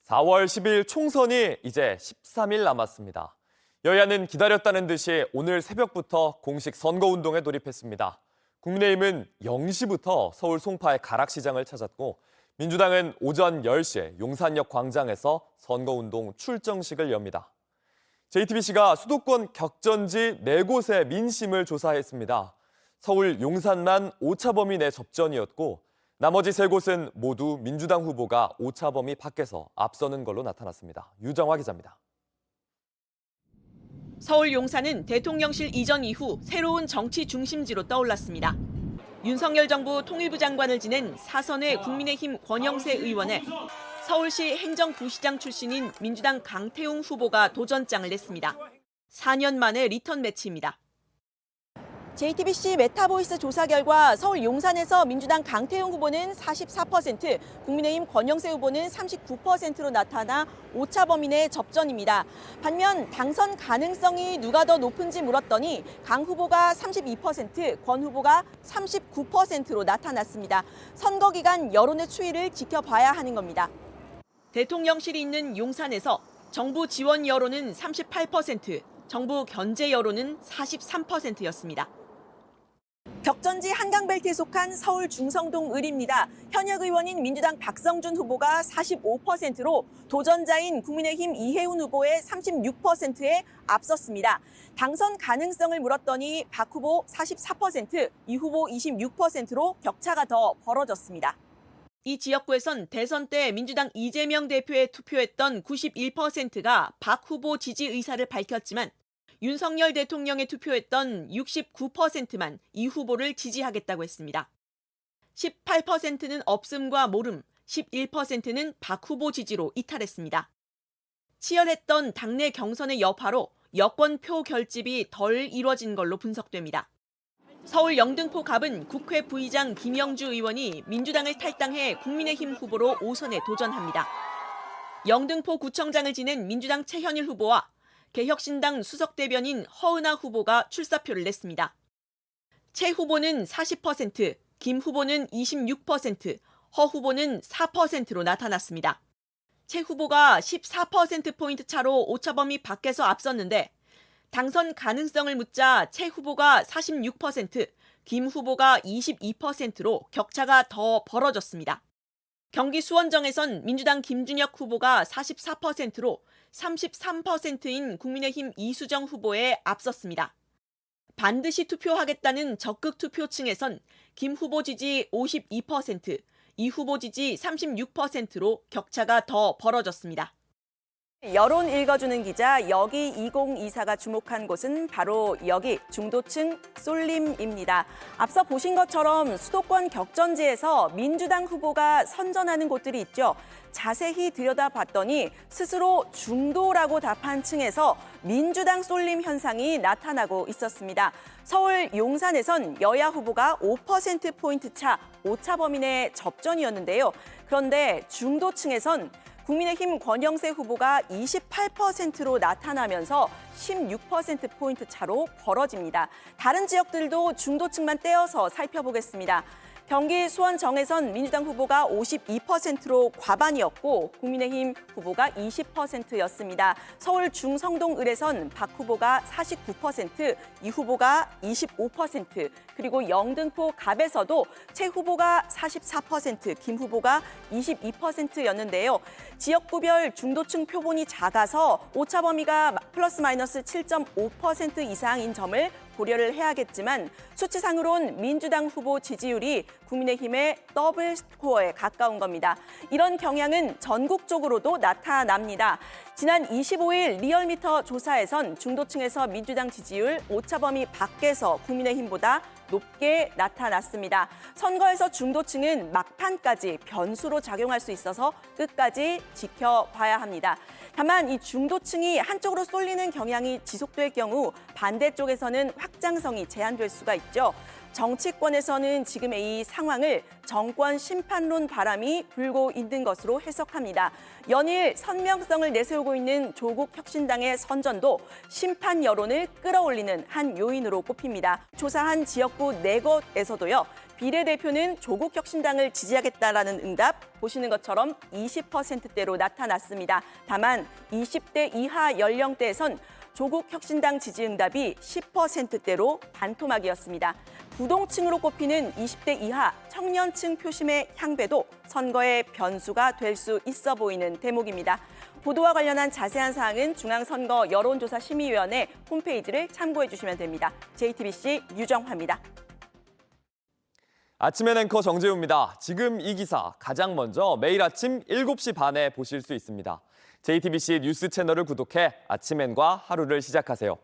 4월 10일 총선이 이제 13일 남았습니다. 여야는 기다렸다는 듯이 오늘 새벽부터 공식 선거운동에 돌입했습니다. 국민의힘은 0시부터 서울 송파의 가락시장을 찾았고 민주당은 오전 10시에 용산역 광장에서 선거운동 출정식을 엽니다. JTBC가 수도권 격전지 4곳의 민심을 조사했습니다. 서울 용산만 오차범위 내 접전이었고 나머지 3곳은 모두 민주당 후보가 오차범위 밖에서 앞서는 걸로 나타났습니다. 유정화 기자입니다. 서울 용산은 대통령실 이전 이후 새로운 정치 중심지로 떠올랐습니다. 윤석열 정부 통일부 장관을 지낸 사선의 국민의힘 권영세 의원에 서울시 행정부시장 출신인 민주당 강태웅 후보가 도전장을 냈습니다. 4년 만에 리턴 매치입니다. JTBC 메타보이스 조사 결과 서울 용산에서 민주당 강태웅 후보는 44%, 국민의힘 권영세 후보는 39%로 나타나 오차범위 내 접전입니다. 반면 당선 가능성이 누가 더 높은지 물었더니 강 후보가 32%, 권 후보가 39%로 나타났습니다. 선거 기간 여론의 추이를 지켜봐야 하는 겁니다. 대통령실이 있는 용산에서 정부 지원 여론은 38%, 정부 견제 여론은 43%였습니다. 격전지 한강벨트에 속한 서울 중성동 을입니다. 현역 의원인 민주당 박성준 후보가 45%로 도전자인 국민의힘 이혜훈 후보의 36%에 앞섰습니다. 당선 가능성을 물었더니 박 후보 44%, 이 후보 26%로 격차가 더 벌어졌습니다. 이 지역구에선 대선 때 민주당 이재명 대표에 투표했던 91%가 박 후보 지지 의사를 밝혔지만 윤석열 대통령에 투표했던 69%만 이 후보를 지지하겠다고 했습니다. 18%는 없음과 모름, 11%는 박 후보 지지로 이탈했습니다. 치열했던 당내 경선의 여파로 여권표 결집이 덜 이뤄진 걸로 분석됩니다. 서울 영등포 갑은 국회 부의장 김영주 의원이 민주당을 탈당해 국민의힘 후보로 5선에 도전합니다. 영등포 구청장을 지낸 민주당 최현일 후보와 개혁신당 수석대변인 허은하 후보가 출사표를 냈습니다. 최 후보는 40%, 김 후보는 26%, 허 후보는 4%로 나타났습니다. 최 후보가 14%포인트 차로 오차범위 밖에서 앞섰는데 당선 가능성을 묻자 최 후보가 46%, 김 후보가 22%로 격차가 더 벌어졌습니다. 경기 수원정에선 민주당 김준혁 후보가 44%로 33%인 국민의힘 이수정 후보에 앞섰습니다. 반드시 투표하겠다는 적극 투표층에선 김 후보 지지 52%, 이 후보 지지 36%로 격차가 더 벌어졌습니다. 여론 읽어주는 기자 여기 2024가 주목한 곳은 바로 여기 중도층 쏠림입니다. 앞서 보신 것처럼 수도권 격전지에서 민주당 후보가 선전하는 곳들이 있죠. 자세히 들여다봤더니 스스로 중도라고 답한 층에서 민주당 쏠림 현상이 나타나고 있었습니다. 서울 용산에선 여야 후보가 5%포인트 차 오차범위 내 접전이었는데요. 그런데 중도층에선 국민의힘 권영세 후보가 28%로 나타나면서 16%포인트 차로 벌어집니다. 다른 지역들도 중도층만 떼어서 살펴보겠습니다. 경기 수원정에선 민주당 후보가 52%로 과반이었고 국민의힘 후보가 20%였습니다. 서울 중성동 을에선 박 후보가 49%, 이 후보가 25%, 그리고 영등포 갑에서도 최 후보가 44%, 김 후보가 22%였는데요. 지역구별 중도층 표본이 작아서 오차범위가 플러스 마이너스 7.5% 이상인 점을 고려를 해야겠지만 수치상으론 민주당 후보 지지율이 국민의힘의 더블 스코어에 가까운 겁니다. 이런 경향은 전국적으로도 나타납니다. 지난 25일 리얼미터 조사에선 중도층에서 민주당 지지율 오차범위 밖에서 국민의힘보다 높게 나타났습니다. 선거에서 중도층은 막판까지 변수로 작용할 수 있어서 끝까지 지켜봐야 합니다. 다만 이 중도층이 한쪽으로 쏠리는 경향이 지속될 경우 반대쪽에서는 확장성이 제한될 수가 있죠. 정치권에서는 지금의 이 상황을 정권 심판론 바람이 불고 있는 것으로 해석합니다. 연일 선명성을 내세우고 있는 조국 혁신당의 선전도 심판 여론을 끌어올리는 한 요인으로 꼽힙니다. 조사한 지역구 4곳에서도요. 비례대표는 조국혁신당을 지지하겠다라는 응답 보시는 것처럼 20%대로 나타났습니다. 다만 20대 이하 연령대에선 조국혁신당 지지 응답이 10%대로 반토막이었습니다. 부동층으로 꼽히는 20대 이하 청년층 표심의 향배도 선거의 변수가 될 수 있어 보이는 대목입니다. 보도와 관련한 자세한 사항은 중앙선거 여론조사심의위원회 홈페이지를 참고해 주시면 됩니다. JTBC 유정화입니다. 아침엔 앵커 정재우입니다. 지금 이 기사 가장 먼저 매일 아침 7시 반에 보실 수 있습니다. JTBC 뉴스 채널을 구독해 아침엔과 하루를 시작하세요.